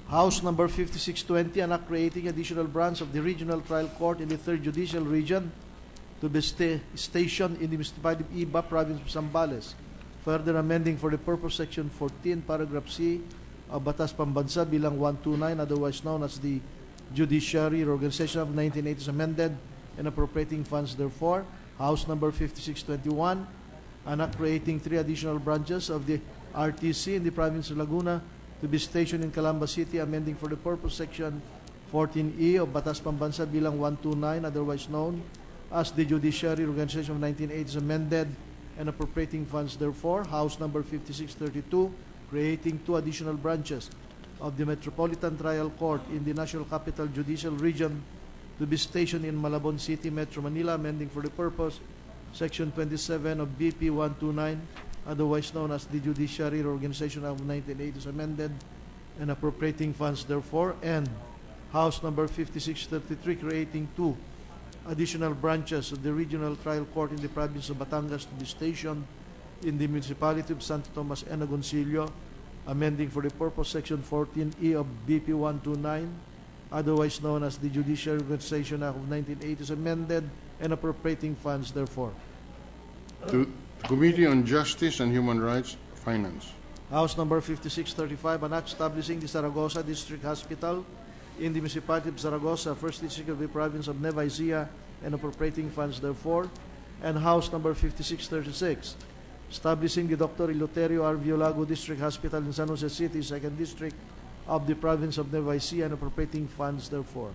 House Number 5620, an act creating additional branch of the Regional Trial Court in the 3rd Judicial Region to be stationed in the municipality of Iba, Province of Zambales. Further amending for the purpose Section 14, Paragraph C of Batas Pambansa bilang 129, otherwise known as the Judiciary Reorganization of 1980 is amended and appropriating funds therefore. House Number 5621, an act creating 3 additional branches of the RTC in the province of Laguna to be stationed in Calamba City, amending for the purpose Section 14E of Batas Pambansa bilang 129, otherwise known as the Judiciary Organization of 1980 is amended and appropriating funds therefore. House Number 5632, creating 2 additional branches of the Metropolitan Trial Court in the National Capital Judicial Region to be stationed in Malabon City, Metro Manila, amending for the purpose Section 27 of BP 129, otherwise known as the Judiciary Organization of 1980 is amended and appropriating funds therefore. And House Number 5633, creating 2 additional branches of the Regional Trial Court in the province of Batangas to be stationed in the municipality of Santo Tomas and Agoncillo, amending for the purpose Section 14E of BP 129, otherwise known as the Judicial Organization Act of 1980 is amended and appropriating funds therefore. To the Committee on Justice and Human Rights, Finance. House Number 5635, an act establishing the Zaragoza District Hospital in the municipality of Zaragoza, 1st District of the province of Nueva Ecija, and appropriating funds therefore. And House Number 5636, establishing the Dr. Eleuterio R. Violago District Hospital in San Jose City, 2nd District of the province of Nueva Ecija, and appropriating funds therefore.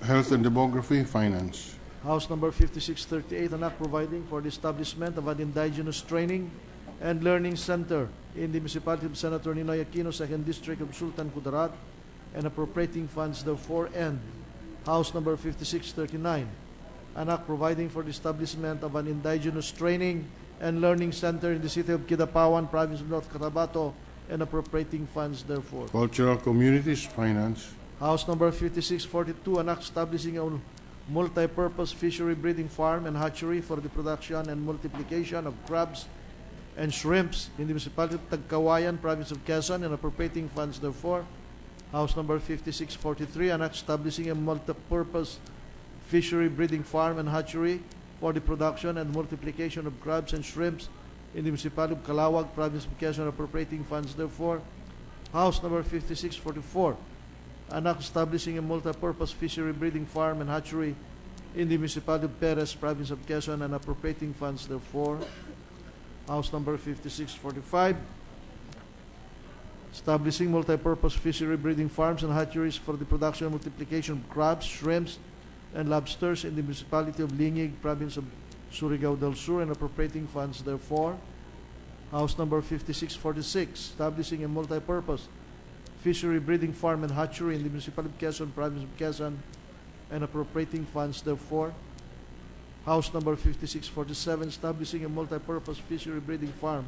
Health and Demography, Finance. House Number 5638, an act providing for the establishment of an Indigenous Training and Learning Center in the municipality of Senator Ninoy Aquino, 2nd District of Sultan Kudarat, and appropriating funds therefore. And House Number 5639, an act providing for the establishment of an Indigenous Training and Learning Center in the city of Kidapawan, province of North Cotabato, and appropriating funds therefore. Cultural Communities, Finance. House Number 5642, an act establishing a multi-purpose fishery breeding farm and hatchery for the production and multiplication of crabs and shrimps in the municipality of Tagkawayan, province of Quezon, and appropriating funds therefore. House Number 5643, an act establishing a multi-purpose fishery breeding farm and hatchery for the production and multiplication of crabs and shrimps in the municipality of Calawag, province of Quezon, and appropriating funds therefore. House Number 5644, an act establishing a multi-purpose fishery breeding farm and hatchery in the municipality of Perez, province of Quezon, and appropriating funds therefore. House Number 5645, establishing multi-purpose fishery breeding farms and hatcheries for the production and multiplication of crabs, shrimps, and lobsters in the municipality of Lingig, province of Surigao del Sur, and appropriating funds therefore. House Number 5646, establishing a multi-purpose fishery breeding farm and hatchery in the municipality of Quezon, province of Quezon, and appropriating funds therefore. House Number 5647, establishing a multi-purpose fishery breeding farm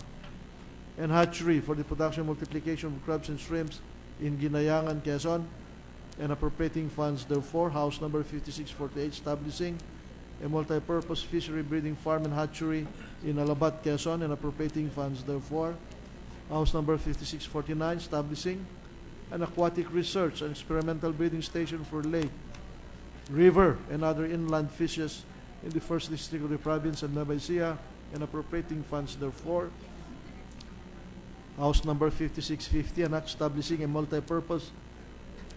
and hatchery for the production and multiplication of crabs and shrimps in Ginayangan, Quezon, and appropriating funds therefore. House Number 5648, establishing a multi-purpose fishery breeding farm and hatchery in Alabat, Quezon, and appropriating funds therefore. House Number 5649, establishing an aquatic research and experimental breeding station for lake, river, and other inland fishes in the 1st District of the province of Nueva Ecija, and appropriating funds therefore. House Number 5650, an act establishing a multi-purpose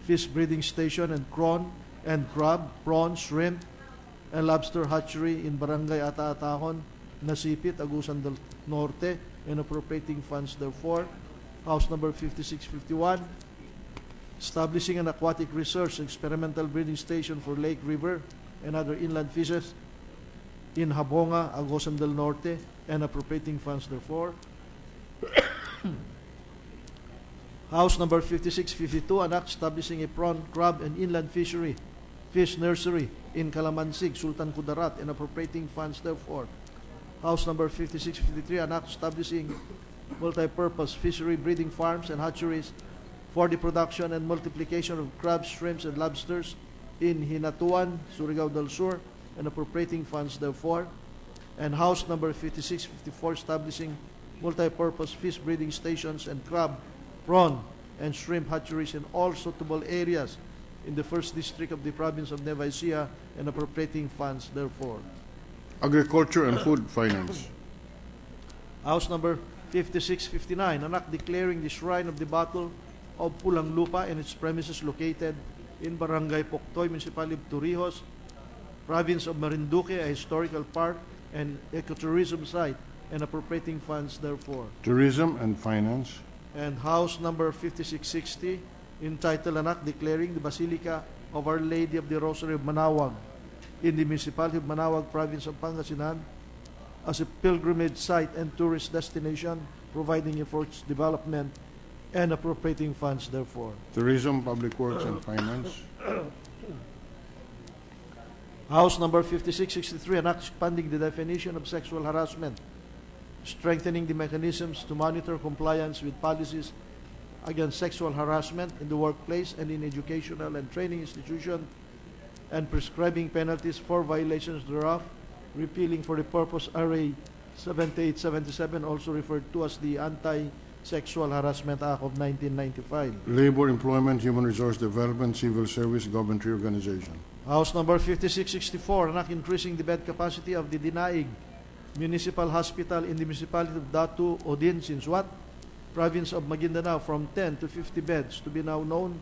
fish breeding station and crab, prawn, shrimp, and lobster hatchery in Barangay Ata-Atahon, Nasipit, Agusan del Norte, and appropriating funds therefore. House Number 5651, establishing an aquatic research and experimental breeding station for lake, river, and other inland fishes in Habonga, Agusan del Norte, and appropriating funds therefore. House Number 5652, an act establishing a prawn, crab, and inland fish nursery in Calamansig, Sultan Kudarat, and appropriating funds therefore. House Number 5653, an act establishing multi-purpose fishery breeding farms and hatcheries for the production and multiplication of crabs, shrimps, and lobsters in Hinatuan, Surigao del Sur, and appropriating funds therefore. And House Number 5654, establishing multi-purpose fish breeding stations and crab, prawn, and shrimp hatcheries in all suitable areas in the 1st District of the Province of Nueva Ecija and appropriating funds therefore. Agriculture and Food Finance. House number 5659, an act declaring the Shrine of the Battle of Pulang Lupa and its premises located in Barangay Poktoy, Municipality of Torrijos, Province of Marinduque, a historical park and ecotourism site, and appropriating funds therefore. Tourism and Finance. And House number 5660, entitled an act declaring the Basilica of Our Lady of the Rosary of Manawag in the Municipality of Manawag, Province of Pangasinan, as a pilgrimage site and tourist destination, providing for its development and appropriating funds therefore. Tourism, Public Works and Finance. House number 5663, an act expanding the definition of sexual harassment, strengthening the mechanisms to monitor compliance with policies against sexual harassment in the workplace and in educational and training institutions, and prescribing penalties for violations thereof, repealing for the purpose RA 7877, also referred to as the Anti-Sexual Harassment Act of 1995. Labor, Employment, Human Resource Development, Civil Service, Government Reorganization. House number 5664, an act increasing the bed capacity of the Dinaig Municipal Hospital in the Municipality of Datu Odin, Sinsuat, Province of Maguindanao, from 10 to 50 beds, to be now known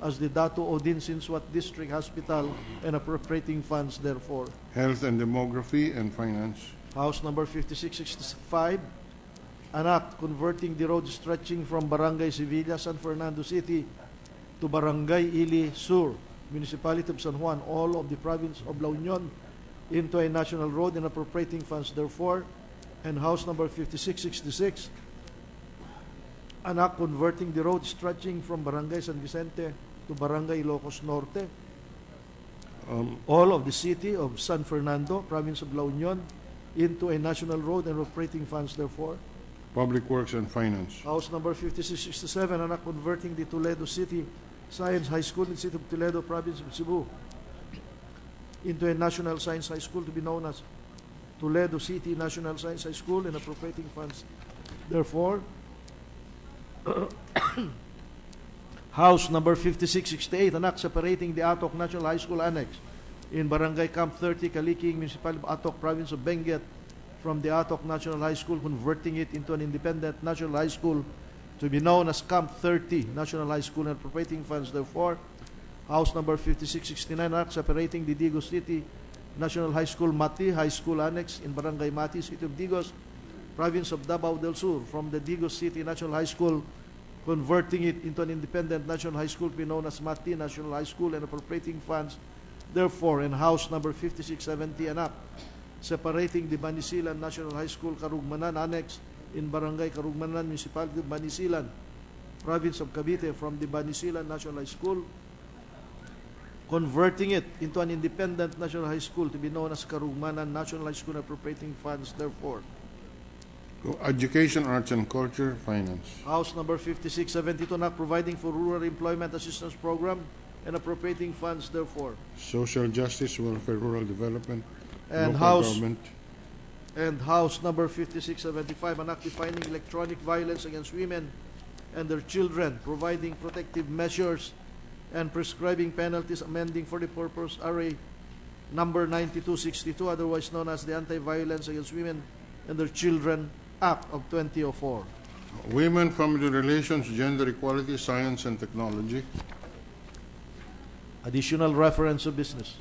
as the Datu Odin Sinsuat District Hospital, and appropriating funds therefore. Health and Demography and Finance. House number 5665, an act converting the road stretching from Barangay Sevilla, San Fernando City, to Barangay Ili Sur, Municipality of San Juan, all of the Province of La Union, into a national road and appropriating funds therefore. And House number 5666, an act converting the road stretching from Barangay San Vicente to Barangay Ilocos Norte, all of the city of San Fernando, Province of La Union, into a national road and appropriating funds therefore. Public Works and Finance. House number 5667, an act converting the Toledo City Science High School in the city of Toledo, Province of Cebu, into a National Science High School, to be known as Toledo City National Science High School, and appropriating funds therefore. House number 5668, an act separating the Atok National High School Annex in Barangay Camp 30, Kaliking, Municipality of Atok, Province of Benguet, from the Atok National High School, converting it into an independent national high school, to be known as Camp 30 National High School, and appropriating funds therefore. House number 5669, act separating the Digos City National High School Mati High School Annex in Barangay Mati, City of Digos, Province of Davao del Sur, from the Digos City National High School, converting it into an independent national high school, to be known as Mati National High School, and appropriating funds therefore. In House number 5670, an act separating the Banisilan National High School Karugmanan Annex in Barangay Karugmanan, Municipality of Banisilan, Province of Cavite, from the Banisilan National High School, converting it into an independent national high school, to be known as Karugmanan National High School, appropriating funds therefore. Education, Arts and Culture, Finance. House number 5672, not providing for rural employment assistance program and appropriating funds therefore. Social Justice, Welfare, Rural Development, And Local House Government. And House number 5675, an act defining electronic violence against women and their children, providing protective measures and prescribing penalties, amending for the purpose RA number 9262, otherwise known as the Anti-Violence Against Women and Their Children Act of 2004. Women, Family Relations, Gender Equality, Science and Technology. Additional reference of business.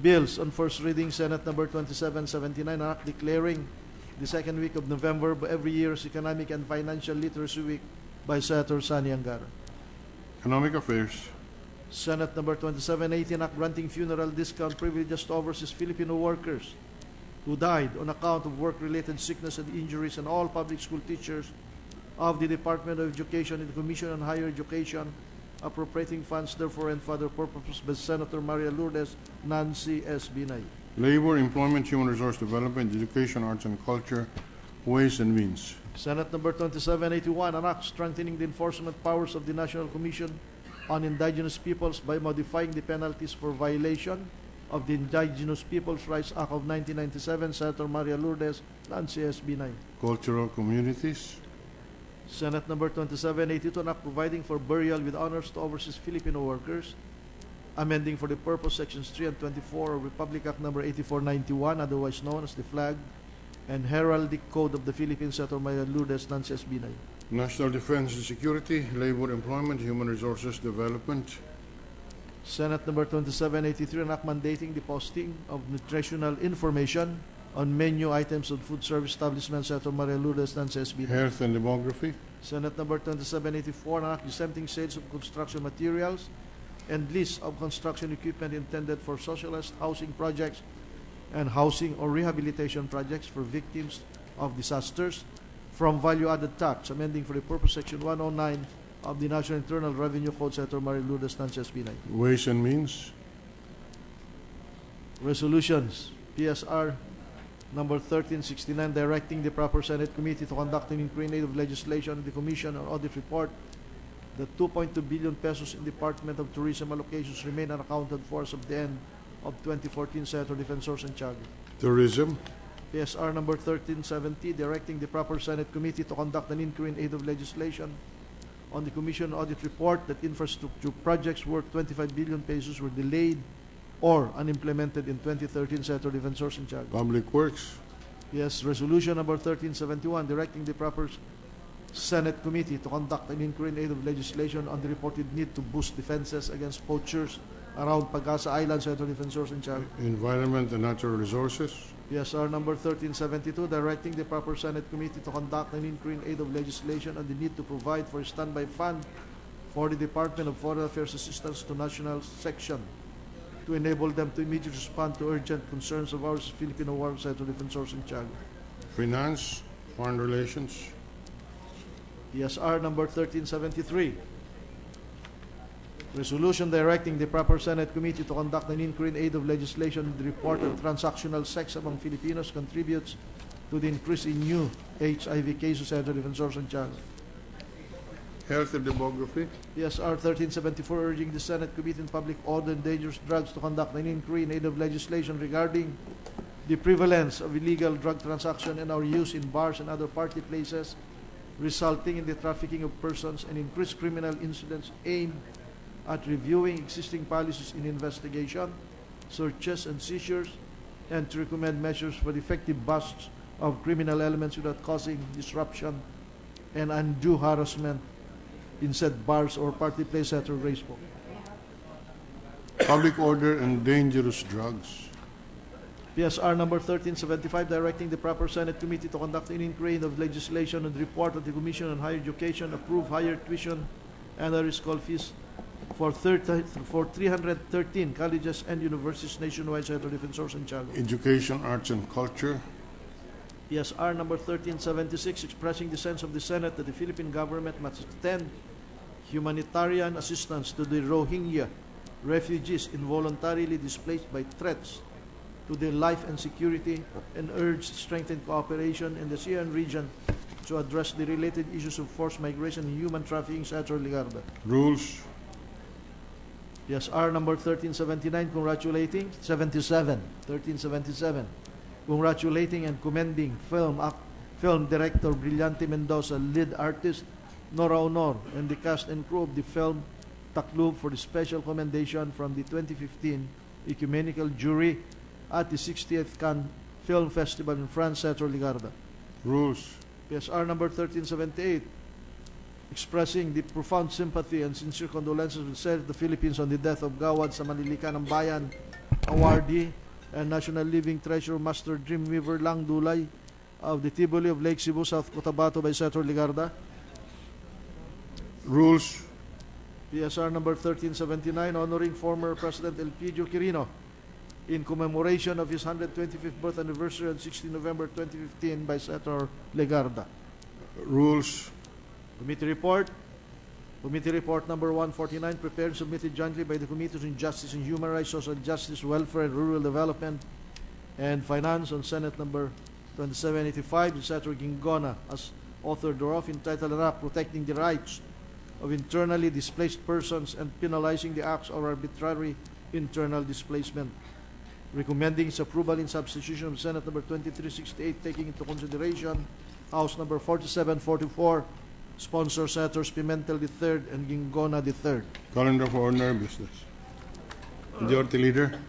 Bills on first reading, Senate number 2779, an act declaring the second week of November of every year as Economic and Financial Literacy Week by Senator Sani Angara. Economic Affairs. Senate number 2780, an act granting funeral discount privileges to overseas Filipino workers who died on account of work-related sickness and injuries, and all public school teachers of the Department of Education and the Commission on Higher Education, appropriating funds therefore and for other purposes by Senator Maria Lourdes Nancy S. Binay. Labor, Employment, Human Resource Development, Education, Arts and Culture, Ways and Means. Senate number 2781, an act strengthening the enforcement powers of the National Commission on Indigenous Peoples by modifying the penalties for violation of the Indigenous Peoples' Rights Act of 1997, Senator Maria Lourdes Nancy S. Binay. Cultural Communities. Senate number 2782, an act providing for burial with honors to overseas Filipino workers, amending for the purpose sections 3 and 24 of Republic Act number 8491, otherwise known as the Flag and Heraldic Code of the Philippines, Senator Maria Lourdes Nances Binay. National Defense and Security, Labor, Employment, Human Resources Development, Senate number 2783, an act mandating the posting of nutritional information on menu items of food service establishments, Senator Maria Lourdes Nances Binay. Health and Demography, Senate number 2784, an act exempting sales of construction materials and lease of construction equipment intended for socialized housing projects and housing or rehabilitation projects for victims of disasters from value-added tax, amending for the purpose section 109 of the National Internal Revenue Code, Senator Maria Lourdes Nances Binay. Ways and Means, Resolutions, PSR number 1369, directing the proper Senate committee to conduct an inquiry in aid of legislation in the Commission on Audit Report that 2.2 billion pesos in Department of Tourism allocations remain unaccounted for as of the end of 2014, Senator Defensor Santiago. Tourism, PSR number 1370, directing the proper Senate committee to conduct an inquiry in aid of legislation on the Commission Audit Report that infrastructure projects worth 25 billion pesos were delayed or unimplemented in 2013, Senator Defensor Santiago. Public Works, Yes, resolution number 1371, directing the proper Senate committee to conduct an inquiry in aid of legislation on the reported need to boost defenses against poachers around Pag-asa Island, Senator Defensor Santiago. Environment and Natural Resources, PSR number 1372, directing the proper Senate committee to conduct an inquiry in aid of legislation on the need to provide for a standby fund for the Department of Foreign Affairs Assistance to National Section to enable them to immediately respond to urgent concerns of our Filipino War, Senator Defensor Santiago. Finance, Foreign Relations, PSR number 1373, resolution directing the proper Senate committee to conduct an inquiry in aid of legislation in the report of transactional sex among Filipinos contributes to the increase in new HIV cases, Senator Defensor Santiago. Health and Demography, PSR 1374, urging the Senate Committee on Public Order and Dangerous Drugs to conduct an inquiry in aid of legislation regarding the prevalence of illegal drug transaction and our use in bars and other party places, resulting in the trafficking of persons and increased criminal incidents aimed at reviewing existing policies in investigation, searches, and seizures, and to recommend measures for the effective busts of criminal elements without causing disruption and undue harassment in said bars or party place at Graceful. Public Order and Dangerous Drugs, PSR number 1375, directing the proper Senate committee to conduct an inquiry of legislation and report of the Commission on Higher Education, approve higher tuition and other school fees for 313 colleges and universities nationwide, Senator Defensor Santiago. Education, Arts and Culture, PSR number 1376, expressing the sense of the Senate that the Philippine government must extend humanitarian assistance to the Rohingya refugees involuntarily displaced by threats to their life and security, and urge strengthened cooperation in the ASEAN region to address the related issues of forced migration and human trafficking, Senator Ligarda. Rules, PSR number 1379, congratulating 1377, congratulating and commending film director Brillante Mendoza, lead artist Nora Honor, and the cast and crew of the film Taklub for the special commendation from the 2015 ecumenical jury at the 60th Cannes Film Festival in France, Senator Ligarda. Rules, PSR number 1378, expressing the profound sympathy and sincere condolences with the Philippines on the death of Gawad sa Manilikan ng Bayan awardee and National Living Treasure Master Dreamweaver Lang Dulay of the Tivoli of Lake Cebu, South Cotabato by Senator Ligarda. Rules, PSR number 1379, honoring former President Elpidio Quirino in commemoration of his 125th birth anniversary on 16 November 2015 by Senator Ligarda. Rules, Committee report. Committee report number 149, prepared and submitted jointly by the Committees on Justice and Human Rights, Social Justice, Welfare, and Rural Development, and Finance on Senate number 2785, and Senator Gingona as author thereof, entitled Protecting the Rights of Internally Displaced Persons and Penalizing the Acts of Arbitrary Internal Displacement, recommending its approval in substitution of Senate number 2368, taking into consideration House number 4744 Sponsor Senators Pimentel III and Gingona III. Calendar for ordinary business. Majority Leader.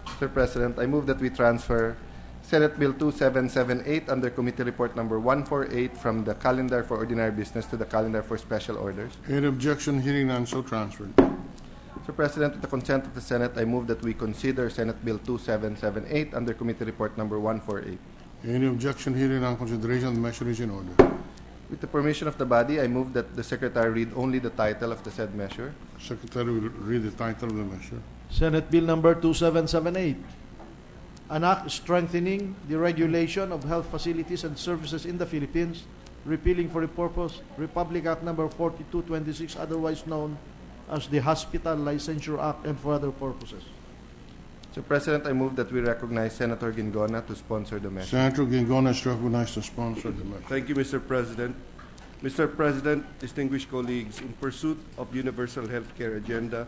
Mr. President, I move that we transfer Senate Bill 2778 under Committee Report number 148 from the calendar for ordinary business to the calendar for special orders. Any objection? Hearing none, so transferred. Mr. President, with the consent of the Senate, I move that we consider Senate Bill 2778 under Committee Report number 148. Any objection? Hearing none, consideration of the measure is in order. With the permission of the body, I move that the Secretary read only the title of the said measure. Secretary will read the title of the measure. Senate Bill number 2778. An act strengthening the regulation of health facilities and services in the Philippines, repealing for the purpose Republic Act number 4226, otherwise known as the Hospital Licensure Act, and for other purposes. Mr. President, I move that we recognize Senator Gingona to sponsor the measure. Senator Gingona is recognized to sponsor the measure. Thank you, Mr. President. Mr. President, distinguished colleagues, in pursuit of universal health care agenda,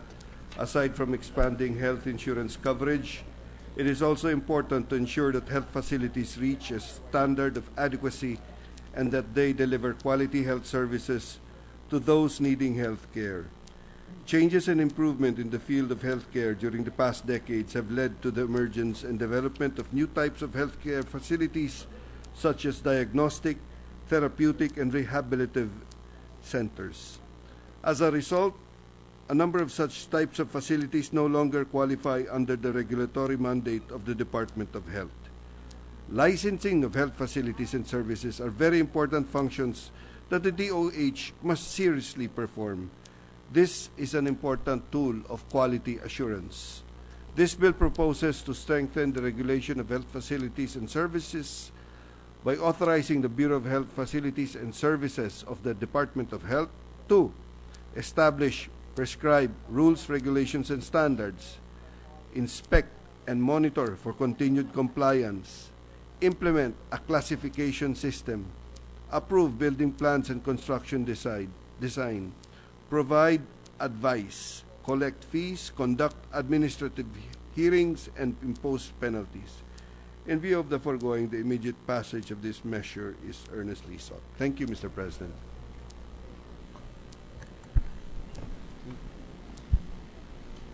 aside from expanding health insurance coverage, it is also important to ensure that health facilities reach a standard of adequacy and that they deliver quality health services to those needing health care. Changes and improvement in the field of healthcare during the past decades have led to the emergence and development of new types of healthcare facilities, such as diagnostic, therapeutic, and rehabilitative centers. As a result, a number of such types of facilities no longer qualify under the regulatory mandate of the Department of Health. Licensing of health facilities and services are very important functions that the DOH must seriously perform. This is an important tool of quality assurance. This bill proposes to strengthen the regulation of health facilities and services by authorizing the Bureau of Health Facilities and Services of the Department of Health to establish, prescribe rules, regulations, and standards, inspect and monitor for continued compliance, implement a classification system, approve building plans and construction design, provide advice, collect fees, conduct administrative hearings, and impose penalties. In view of the foregoing, the immediate passage of this measure is earnestly sought. Thank you, Mr. President.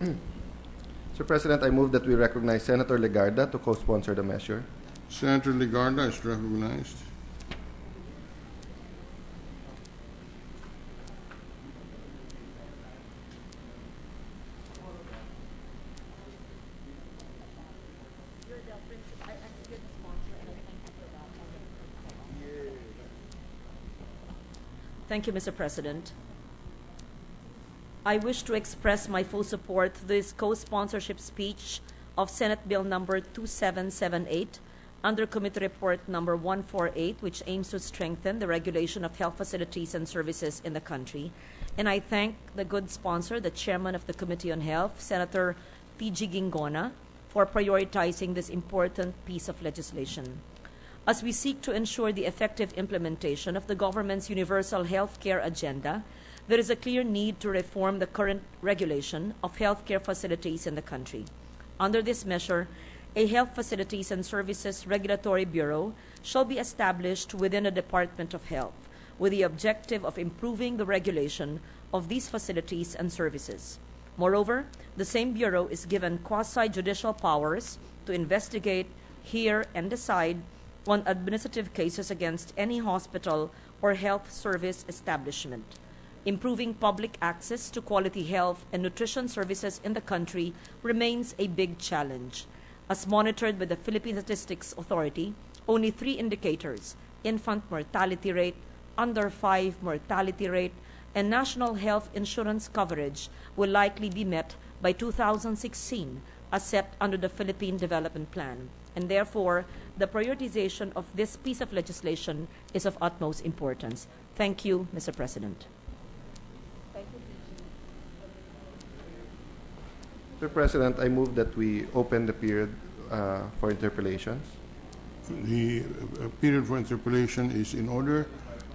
Mr. President, I move that we recognize Senator Legarda to co-sponsor the measure. Senator Legarda is recognized. Thank you, Mr. President. I wish to express my full support to this co-sponsorship speech of Senate Bill number 2778 under Committee Report number 148, which aims to strengthen the regulation of health facilities and services in the country. And I thank the good sponsor, the Chairman of the Committee on Health, Senator T.G. Gingona, for prioritizing this important piece of legislation. As we seek to ensure the effective implementation of the government's universal health care agenda, there is a clear need to reform the current regulation of healthcare facilities in the country. Under this measure, a Health Facilities and Services Regulatory Bureau shall be established within the Department of Health with the objective of improving the regulation of these facilities and services. Moreover, the same Bureau is given quasi-judicial powers to investigate, hear, and decide on administrative cases against any hospital or health service establishment. Improving public access to quality health and nutrition services in the country remains a big challenge. As monitored by the Philippine Statistics Authority, only 3 indicators, infant mortality rate, under 5 mortality rate, and national health insurance coverage, will likely be met by 2016 as set under the Philippine Development Plan. And therefore, the prioritization of this piece of legislation is of utmost importance. Thank you, Mr. President. Mr. President, I move that we open the period for interpellations. The period for interpellation is in order.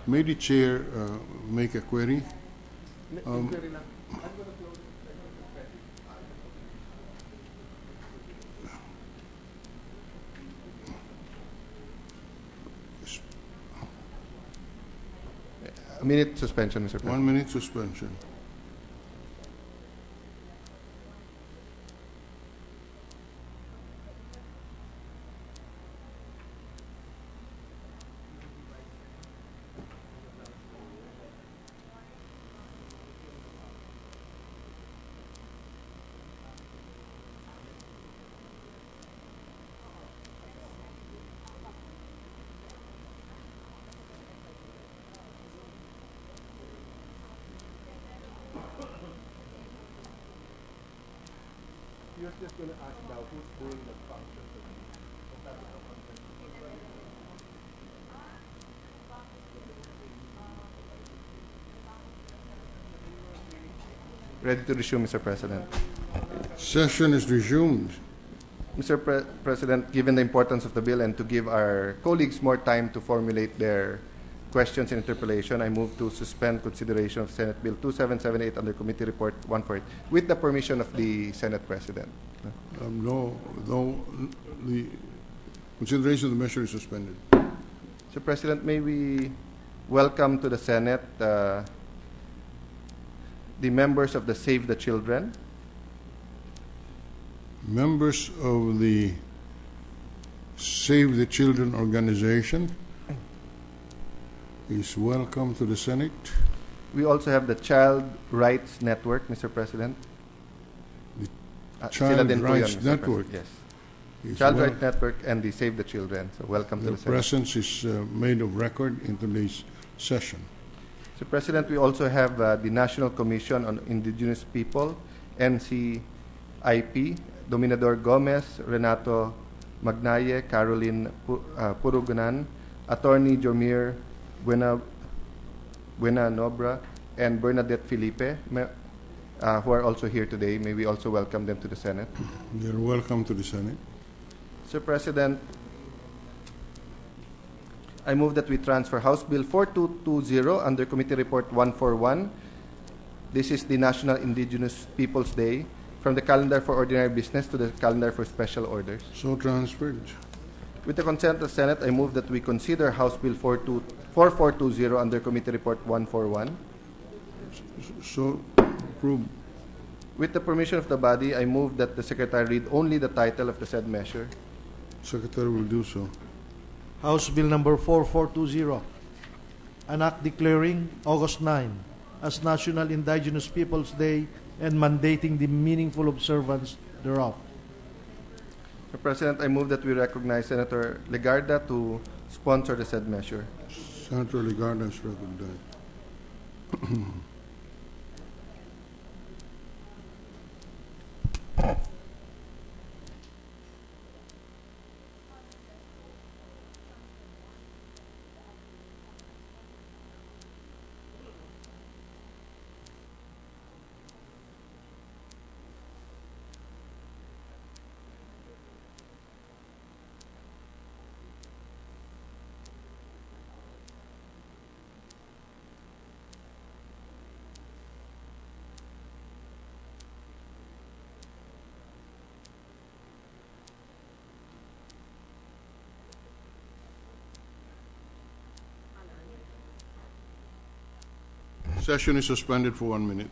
May the chair make a query? A minute suspension, Mr. President. 1 minute suspension. Ready to resume, Mr. President. Session is resumed. Mr. President, given the importance of the bill and to give our colleagues more time to formulate their questions and interpellation, I move to suspend consideration of Senate Bill 2778 under Committee Report 148 with the permission of the Senate President. No, the consideration of the measure is suspended. Mr. President, may we welcome to the Senate the members of the Save the Children, Members of the Save the Children organization is welcome to the Senate. We also have the Child Rights Network, Mr. President. Child Sila din po Rights yun, Mr. Network. President. Yes. Is Child wel- Rights Network and the Save the Children. So welcome to Their the Senate. presence is made of record in today's session. Mr. President, we also have the National Commission on Indigenous People, NCIP, Dominador Gomez, Renato Magnaye, Caroline Purugunan, Attorney Jomir Buenanobra, and Bernadette Felipe, who are also here today. May we also welcome them to the Senate. They're welcome to the Senate. Mr. President, I move that we transfer House Bill 4220 under Committee Report 141. This is the National Indigenous Peoples Day, from the calendar for ordinary business to the calendar for special orders. So transferred. With the consent of the Senate, I move that we consider House Bill 4420 under Committee Report 141. So approved. With the permission of the body, I move that the Secretary read only the title of the said measure. Secretary will do so. House Bill number 4420, an act declaring August 9 as National Indigenous Peoples Day and mandating the meaningful observance thereof. Mr. President, I move that we recognize Senator Legarda to sponsor the said measure. Senator Legarda is recognized. Session is suspended for 1 minute.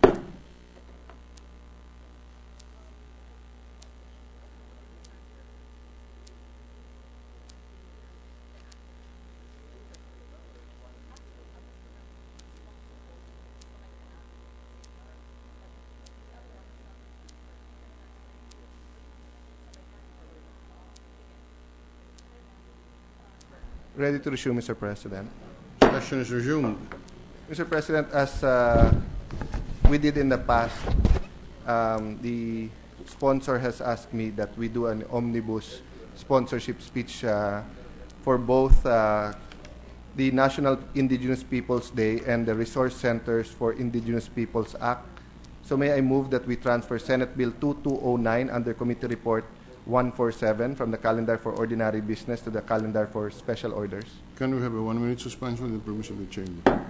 Ready to resume, Mr. President. Session is resumed. Mr. President, as we did in the past, the sponsor has asked me that we do an omnibus sponsorship speech for both the National Indigenous Peoples Day and the Resource Centers for Indigenous Peoples Act. So may I move that we transfer Senate Bill 2209 under Committee Report 147 from the calendar for ordinary business to the calendar for special orders. Can we have a 1 minute suspension with the permission of the Chamber?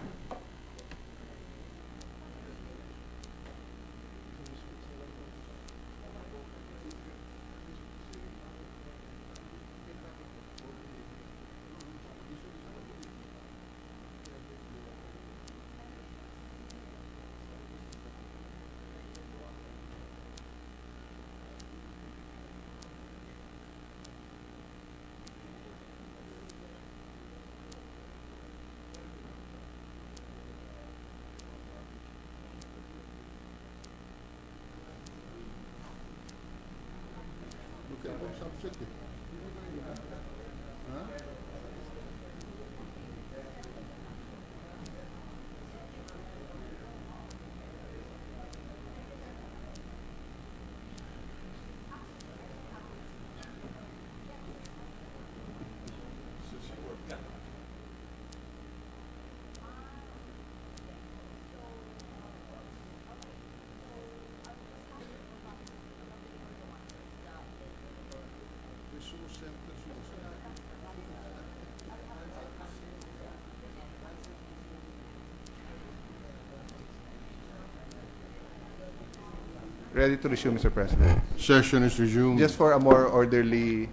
Ready to resume, Mr. President. Session is resumed. Just for a more orderly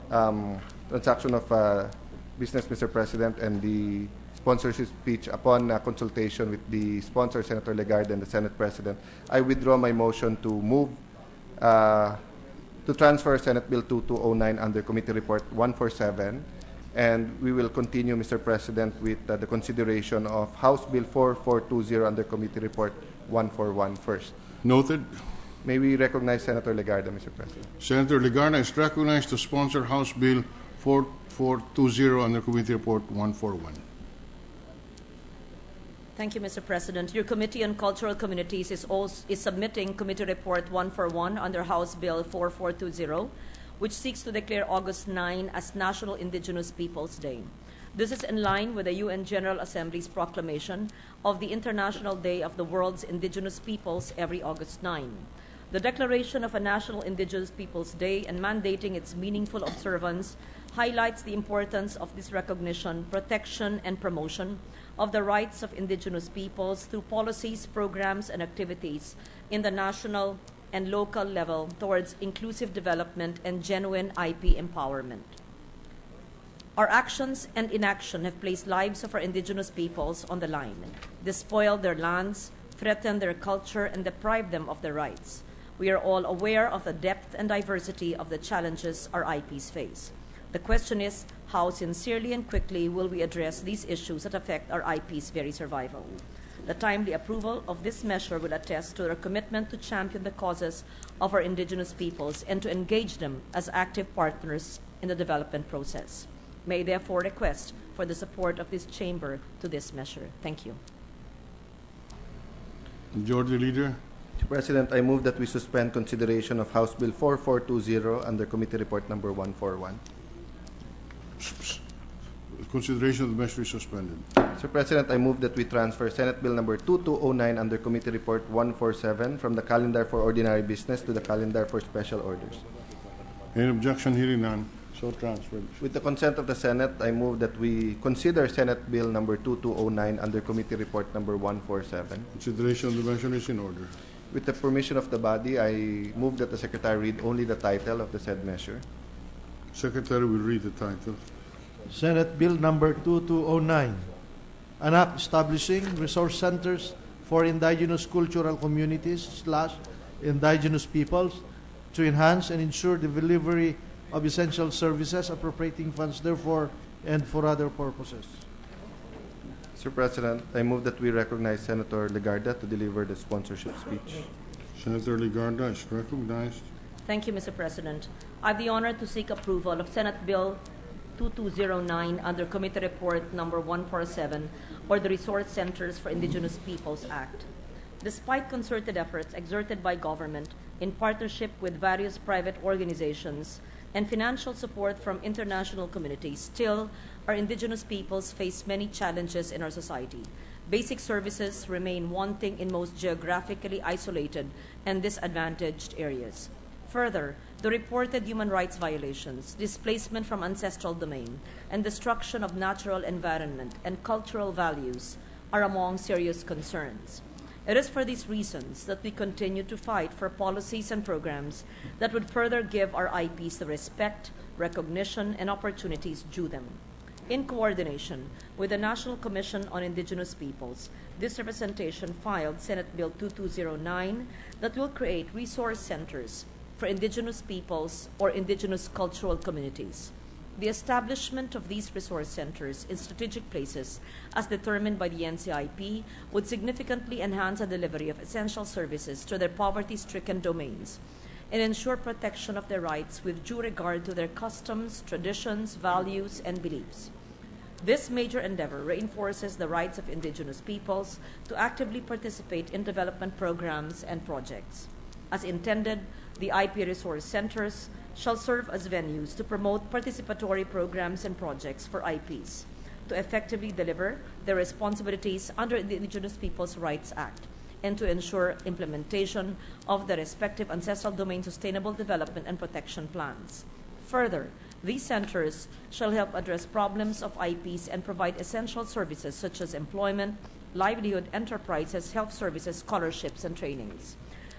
transaction of business, Mr. President, and the sponsorship speech upon consultation with the sponsor, Senator Legarda, and the Senate President, I withdraw my motion to move to transfer Senate Bill 2209 under Committee Report 147, and we will continue, Mr. President, with the consideration of House Bill 4420 under Committee Report 141 first. Noted. May we recognize Senator Legarda, Mr. President. Senator Legarda is recognized to sponsor House Bill 4420 under Committee Report 141. Thank you, Mr. President. Your Committee on Cultural Communities is submitting Committee Report 141 under House Bill 4420, which seeks to declare August 9 as National Indigenous Peoples Day. This is in line with the UN General Assembly's proclamation of the International Day of the World's Indigenous Peoples every August 9. The declaration of a National Indigenous Peoples Day and mandating its meaningful observance highlights the importance of this recognition, protection, and promotion of the rights of indigenous peoples through policies, programs, and activities in the national and local level towards inclusive development and genuine IP empowerment. Our actions and inaction have placed lives of our indigenous peoples on the line, despoiled their lands, threatened their culture, and deprived them of their rights. We are all aware of the depth and diversity of the challenges our IPs face. The question is, how sincerely and quickly will we address these issues that affect our IP's very survival? The timely approval of this measure will attest to our commitment to champion the causes of our indigenous peoples and to engage them as active partners in the development process. May I therefore request for the support of this chamber to this measure. Thank you. Majority Leader. Mr. President, I move that we suspend consideration of House Bill 4420 under Committee Report number 141. Consideration of the measure is suspended. Mr. President, I move that we transfer Senate Bill number 2209 under Committee Report 147 from the calendar for ordinary business to the calendar for special orders. Any objection? Hearing none. So transferred. With the consent of the Senate, I move that we consider Senate Bill number 2209 under Committee Report number 147. Consideration of the measure is in order. With the permission of the body, I move that the Secretary read only the title of the said measure. Secretary will read the title. Senate Bill number 2209, an act establishing resource centers for indigenous cultural communities / indigenous peoples to enhance and ensure the delivery of essential services, appropriating funds therefore and for other purposes. Mr. President, I move that we recognize Senator Legarda to deliver the sponsorship speech. Senator Legarda is recognized. Thank you, Mr. President. I have the honor to seek approval of Senate Bill 2209 under Committee Report number 147, or the Resource Centers for Indigenous Peoples Act. Despite concerted efforts exerted by government in partnership with various private organizations and financial support from international communities, still our indigenous peoples face many challenges in our society. Basic services remain wanting in most geographically isolated and disadvantaged areas. Further, the reported human rights violations, displacement from ancestral domain, and destruction of natural environment and cultural values are among serious concerns. It is for these reasons that we continue to fight for policies and programs that would further give our IPs the respect, recognition, and opportunities due them. In coordination with the National Commission on Indigenous Peoples, this representation filed Senate Bill 2209 that will create resource centers for indigenous peoples or indigenous cultural communities. The establishment of these resource centers in strategic places, as determined by the NCIP, would significantly enhance the delivery of essential services to their poverty-stricken domains and ensure protection of their rights with due regard to their customs, traditions, values, and beliefs. This major endeavor reinforces the rights of Indigenous peoples to actively participate in development programs and projects. As intended, the IP Resource Centers shall serve as venues to promote participatory programs and projects for IPs to effectively deliver their responsibilities under the Indigenous Peoples' Rights Act and to ensure implementation of the respective ancestral domain sustainable development and protection plans. Further, these centers shall help address problems of IPs and provide essential services such as employment, livelihood, enterprises, health services, scholarships, and trainings.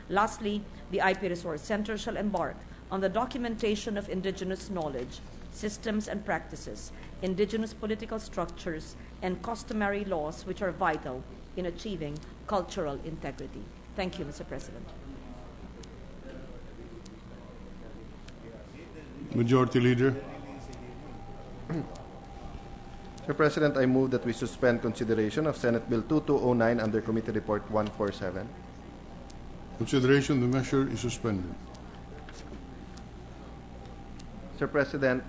Lastly, the IP Resource Center shall embark on the documentation of Indigenous knowledge, systems and practices, Indigenous political structures, and customary laws which are vital in achieving cultural integrity. Thank you, Mr. President. Majority Leader. Mr. President, I move that we suspend consideration of Senate Bill 2209 under Committee Report 147. Consideration of the measure is suspended. Mr. President,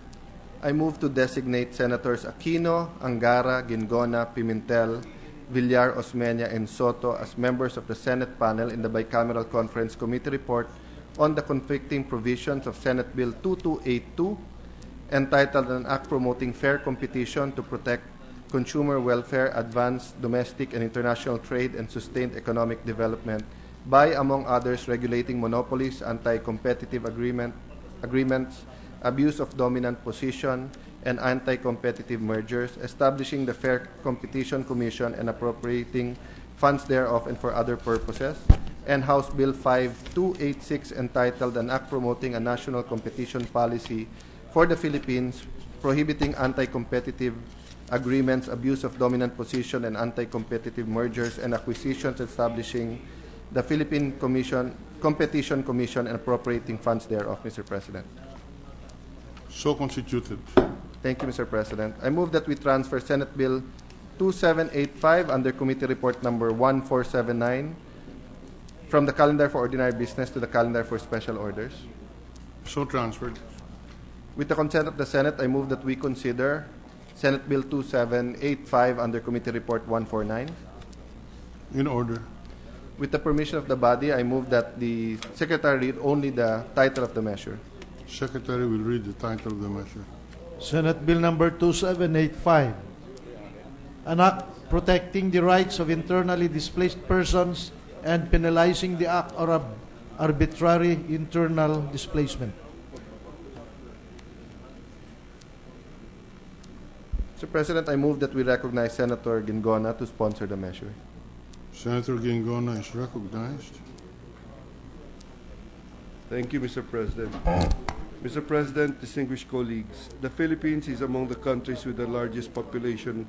I move to designate Senators Aquino, Angara, Gingona, Pimentel, Villar, Osmeña, and Soto as members of the Senate panel in the Bicameral Conference Committee Report on the conflicting provisions of Senate Bill 2282, entitled An Act Promoting Fair Competition to Protect Consumer Welfare, Advance Domestic and International Trade, and Sustained Economic Development by, among others, regulating monopolies, anti-competitive agreements, abuse of dominant position, and anti-competitive mergers, establishing the Fair Competition Commission and appropriating funds thereof and for other purposes, and House Bill 5286 entitled An Act Promoting a National Competition Policy for the Philippines, prohibiting anti-competitive agreements, abuse of dominant position, and anti-competitive mergers and acquisitions, establishing the Philippine Competition Commission and appropriating funds thereof, Mr. President. So constituted. Thank you, Mr. President. I move that we transfer Senate Bill 2785 under Committee Report number 1479 from the calendar for ordinary business to the calendar for special orders. So transferred. With the consent of the Senate, I move that we consider Senate Bill 2785 under Committee Report 149. In order. With the permission of the body, I move that the Secretary read only the title of the measure. Secretary will read the title of the measure. Senate Bill number 2785, an act protecting the rights of internally displaced persons and penalizing the act of arbitrary internal displacement. Mr. President, I move that we recognize Senator Gingona to sponsor the measure. Senator Gingona is recognized. Thank you, Mr. President. Mr. President, distinguished colleagues, the Philippines is among the countries with the largest population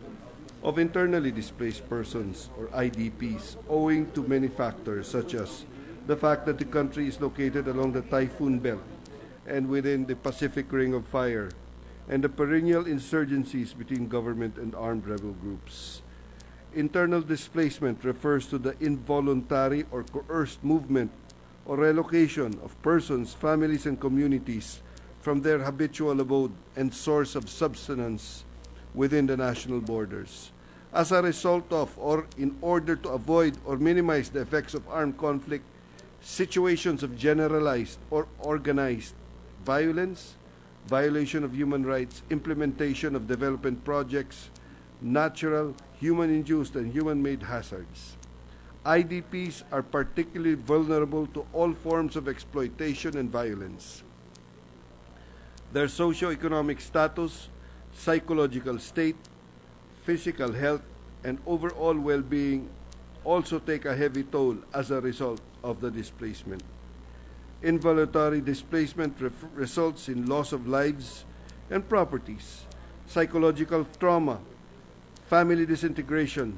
of internally displaced persons, or IDPs, owing to many factors, such as the fact that the country is located along the typhoon belt and within the Pacific Ring of Fire, and the perennial insurgencies between government and armed rebel groups. Internal displacement refers to the involuntary or coerced movement or relocation of persons, families, and communities from their habitual abode and source of subsistence within the national borders. As a result of, or in order to avoid or minimize the effects of armed conflict, situations of generalized or organized violence, violation of human rights, implementation of development projects, natural, human-induced, and human-made hazards. IDPs are particularly vulnerable to all forms of exploitation and violence. Their socioeconomic status, psychological state, physical health, and overall well-being also take a heavy toll as a result of the displacement. Involuntary displacement results in loss of lives and properties, psychological trauma, family disintegration,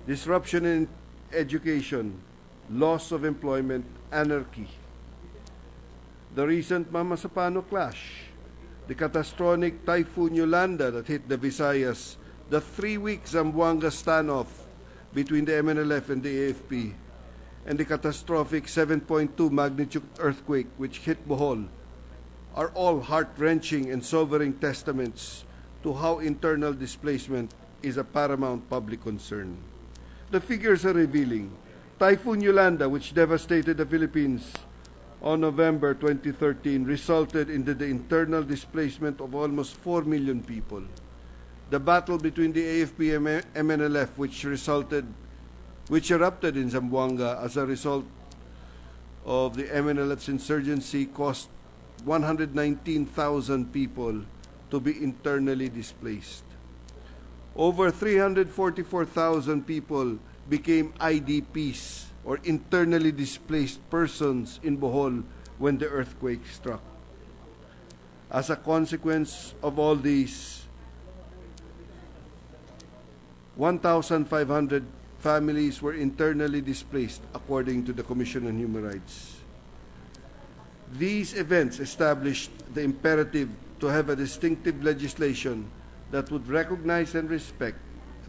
disruption in education, loss of employment, anarchy. The recent Mama Sapano clash, the catastrophic Typhoon Yolanda that hit the Visayas, the 3-week Zamboanga standoff between the MNLF and the AFP, and the catastrophic 7.2 magnitude earthquake which hit Bohol are all heart-wrenching and sobering testaments to how internal displacement is a paramount public concern. The figures are revealing. Typhoon Yolanda, which devastated the Philippines on November 2013, resulted in the internal displacement of almost 4 million people. The battle between the AFP and MNLF, which erupted in Zamboanga as a result of the MNLF's insurgency, caused 119,000 people to be internally displaced. Over 344,000 people became IDPs, or internally displaced persons, in Bohol when the earthquake struck. As a consequence of all these, 1,500 families were internally displaced, according to the Commission on Human Rights. These events established the imperative to have a distinctive legislation that would recognize and respect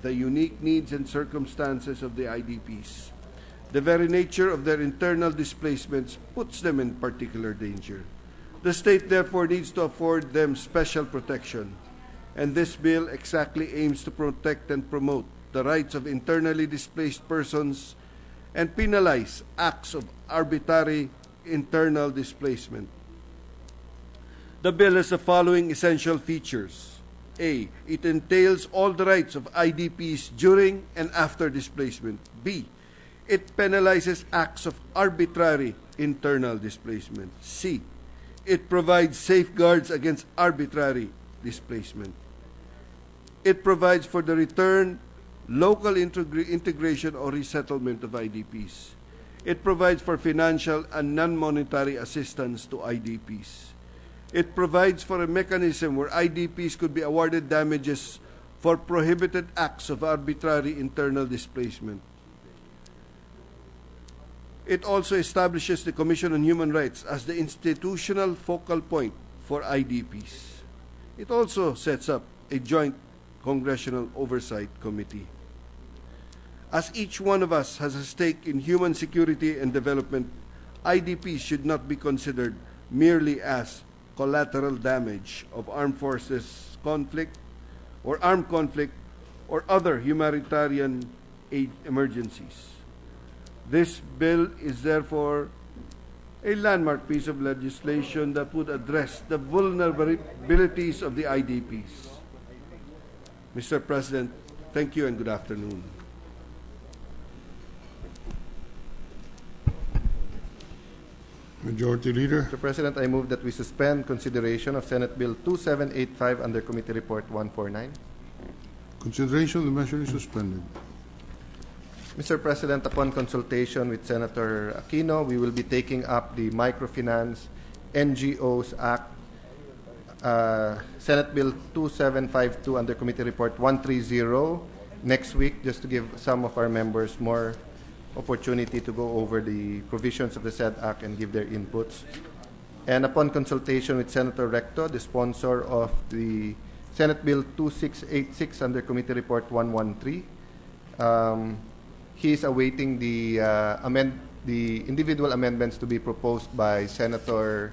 the unique needs and circumstances of the IDPs. The very nature of their internal displacements puts them in particular danger. The state therefore needs to afford them special protection, and this bill exactly aims to protect and promote the rights of internally displaced persons and penalize acts of arbitrary internal displacement. The bill has the following essential features. A. It entails all the rights of IDPs during and after displacement. B. It penalizes acts of arbitrary internal displacement. C. It provides safeguards against arbitrary displacement. It provides for the return, local integration, or resettlement of IDPs. It provides for financial and non-monetary assistance to IDPs. It provides for a mechanism where IDPs could be awarded damages for prohibited acts of arbitrary internal displacement. It also establishes the Commission on Human Rights as the institutional focal point for IDPs. It also sets up a joint Congressional Oversight Committee. As each one of us has a stake in human security and development, IDPs should not be considered merely as collateral damage of armed forces conflict or armed conflict or other humanitarian aid emergencies. This bill is therefore a landmark piece of legislation that would address the vulnerabilities of the IDPs. Mr. President, thank you and good afternoon. Majority Leader. Mr. President, I move that we suspend consideration of Senate Bill 2785 under Committee Report 149. Consideration of the measure is suspended. Mr. President, upon consultation with Senator Aquino, we will be taking up the Microfinance NGOs Act, Senate Bill 2752 under Committee Report 130 next week, just to give some of our members more opportunity to go over the provisions of the said Act and give their inputs. And upon consultation with Senator Recto, the sponsor of the Senate Bill 2686 under Committee Report 113, he is awaiting the individual amendments to be proposed by Senator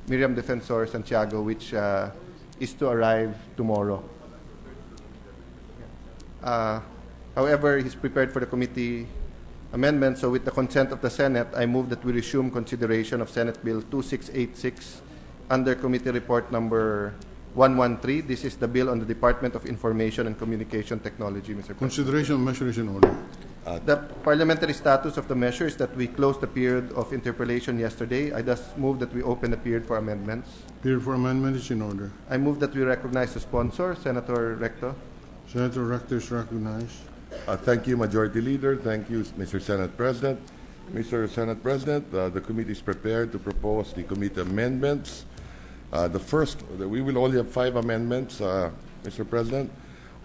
Miriam Defensor Santiago, which is to arrive tomorrow. However, he's prepared for the committee amendment, so with the consent of the Senate, I move that we resume consideration of Senate Bill 2686 under Committee Report number 113. This is the bill on the Department of Information and Communication Technology, Mr. President. Consideration of measure is in order. The parliamentary status of the measure is that we closed the period of interpellation yesterday. I thus move that we open the period for amendments. Period for amendment is in order. I move that we recognize the sponsor, Senator Recto. Senator Rector is recognized. Thank you, Majority Leader. Thank you, Mr. Senate President. Mr. Senate President, the committee is prepared to propose the committee amendments. We will only have 5 amendments, Mr. President.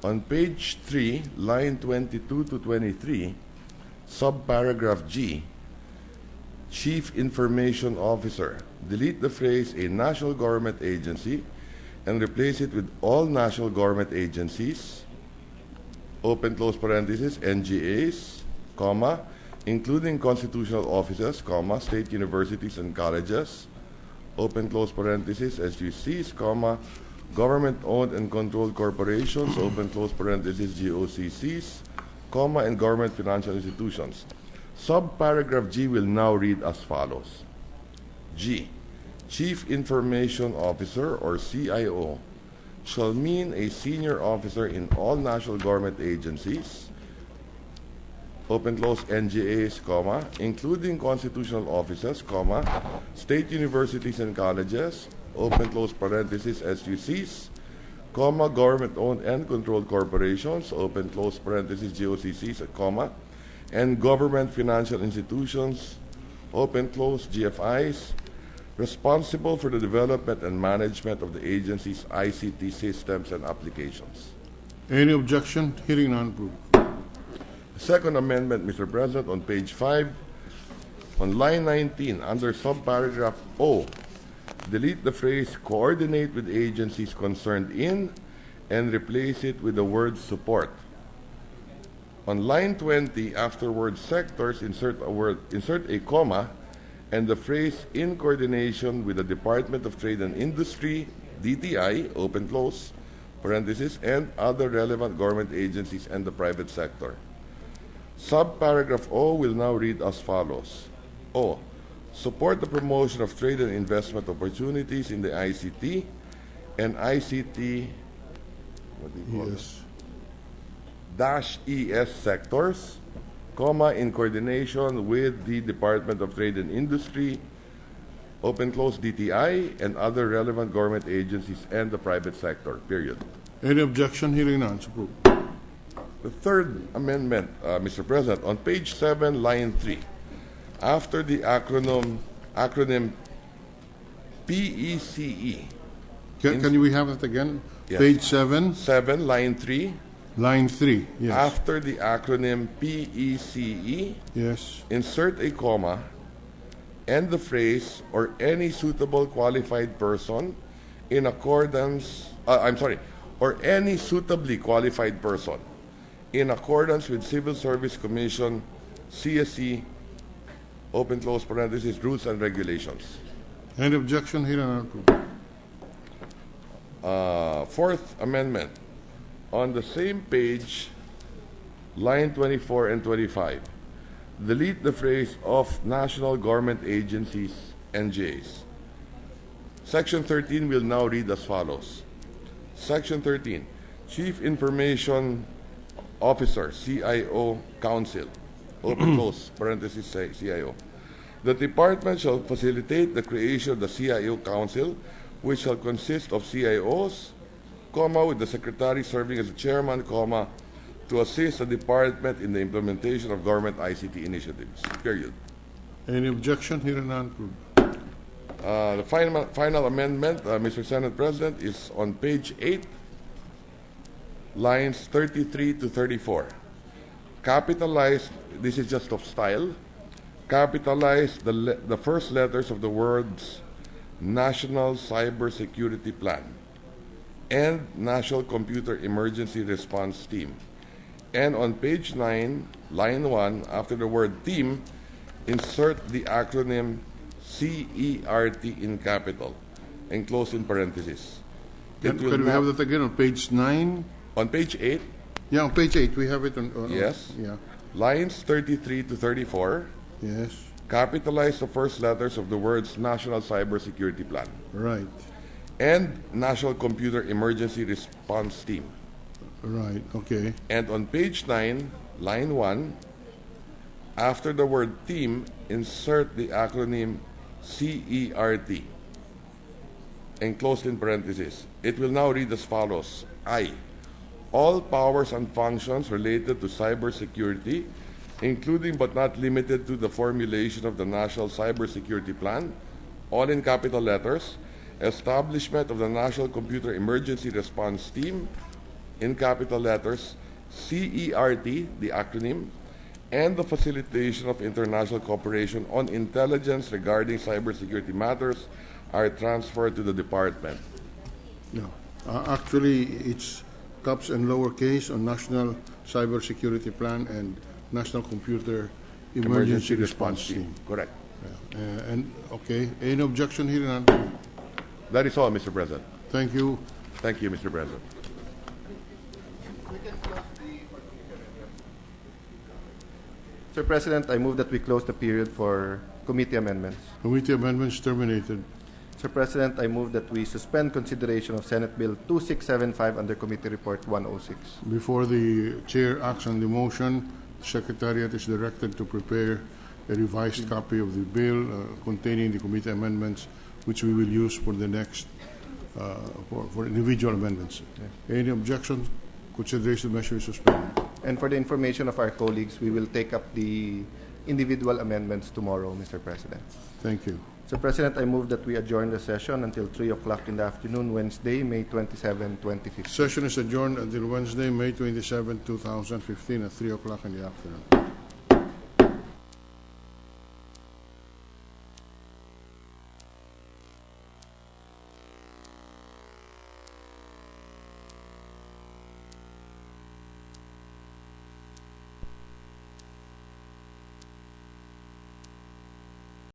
On page 3, line 22 to 23, subparagraph G, Chief Information Officer, delete the phrase a national government agency and replace it with all national government agencies, open close parenthesis, NGAs, comma, including constitutional offices, comma, state universities and colleges, open close parenthesis, SUCs, comma, government-owned and controlled corporations, open close parenthesis, GOCCs, comma, and government financial institutions. Subparagraph G will now read as follows. G. Chief Information Officer, or CIO, shall mean a senior officer in all national government agencies, open close NGAs, comma, including constitutional offices, comma, state universities and colleges, open close parenthesis, SUCs, comma, government-owned and controlled corporations, open close parenthesis, GOCCs, comma, and government financial institutions, open close, GFIs, responsible for the development and management of the agency's ICT systems and applications. Any objection? Hearing none, approved. Second amendment, Mr. President, on page 5, on line 19, under subparagraph O, delete the phrase coordinate with agencies concerned in and replace it with the word support. On line 20, after word sectors, insert a comma and the phrase in coordination with the Department of Trade and Industry, DTI, open close, parenthesis, and other relevant government agencies and the private sector. Subparagraph O will now read as follows. O. Support the promotion of trade and investment opportunities in the ICT and ICT -ES sectors, comma, in coordination with the Department of Trade and Industry, open close, DTI, and other relevant government agencies and the private sector, period. Any objection? Hearing none, approved. The third amendment, Mr. President, on page 7, line 3, after the acronym PECE. Can we have it again? Yes. Page 7, 7, line 3, line 3. Yes. after the acronym PECE, Yes. insert a comma and the phrase or any suitable qualified person in accordance, or any suitably qualified person in accordance with Civil Service Commission, CSC, open close parenthesis, rules and regulations. Any objection? Hearing none, approved. Fourth amendment, on the same page, line 24 and 25, delete the phrase of national government agencies, NGAs. Section 13 will now read as follows. Section 13, Chief Information Officer, CIO Council, open close, parenthesis, CIO. The department shall facilitate the creation of the CIO Council, which shall consist of CIOs, comma, with the Secretary serving as the chairman, comma, to assist the department in the implementation of government ICT initiatives, period. Any objection? Hearing none, approved. The final amendment, Mr. Senate President, is on page 8, lines 33 to 34. Capitalize, this is just of style, capitalize the first letters of the words National Cybersecurity Plan and National Computer Emergency Response Team. And on page 9, line 1, after the word team, insert the acronym CERT in capital and close in parentheses. Can we have that again on page 9? On page 8, Yeah, on page 8. We have it on. yes, Yeah. lines 33 to 34, Yes. capitalize the first letters of the words National Cybersecurity Plan Right. and National Computer Emergency Response Team. Right. Okay. And on page 9, line 1, after the word team, insert the acronym CERT enclosed in parentheses. It will now read as follows. I. All powers and functions related to cybersecurity, including but not limited to the formulation of the National Cybersecurity Plan, all in capital letters, establishment of the National Computer Emergency Response Team, in capital letters, CERT, the acronym, and the facilitation of international cooperation on intelligence regarding cybersecurity matters are transferred to the department. No. Actually, it's caps and lowercase on National Cybersecurity Plan and National Computer Emergency Response Team. Correct. And, okay, any objection here? None? That is all, Mr. President. Thank you. Thank you, Mr. President. Mr. President, I move that we close the period for committee amendments. Committee amendments terminated. Mr. President, I move that we suspend consideration of Senate Bill 2675 under Committee Report 106. Before the chair acts on the motion, the Secretariat is directed to prepare a revised copy of the bill containing the committee amendments, which we will use for the next, for individual amendments. Any objections? Consideration measure is suspended. And for the information of our colleagues, we will take up the individual amendments tomorrow, Mr. President. Thank you. Mr. President, I move that we adjourn the session until 3 o'clock in the afternoon, Wednesday, May 27, 2015. Session is adjourned until Wednesday, May 27, 2015 at 3 o'clock in the afternoon.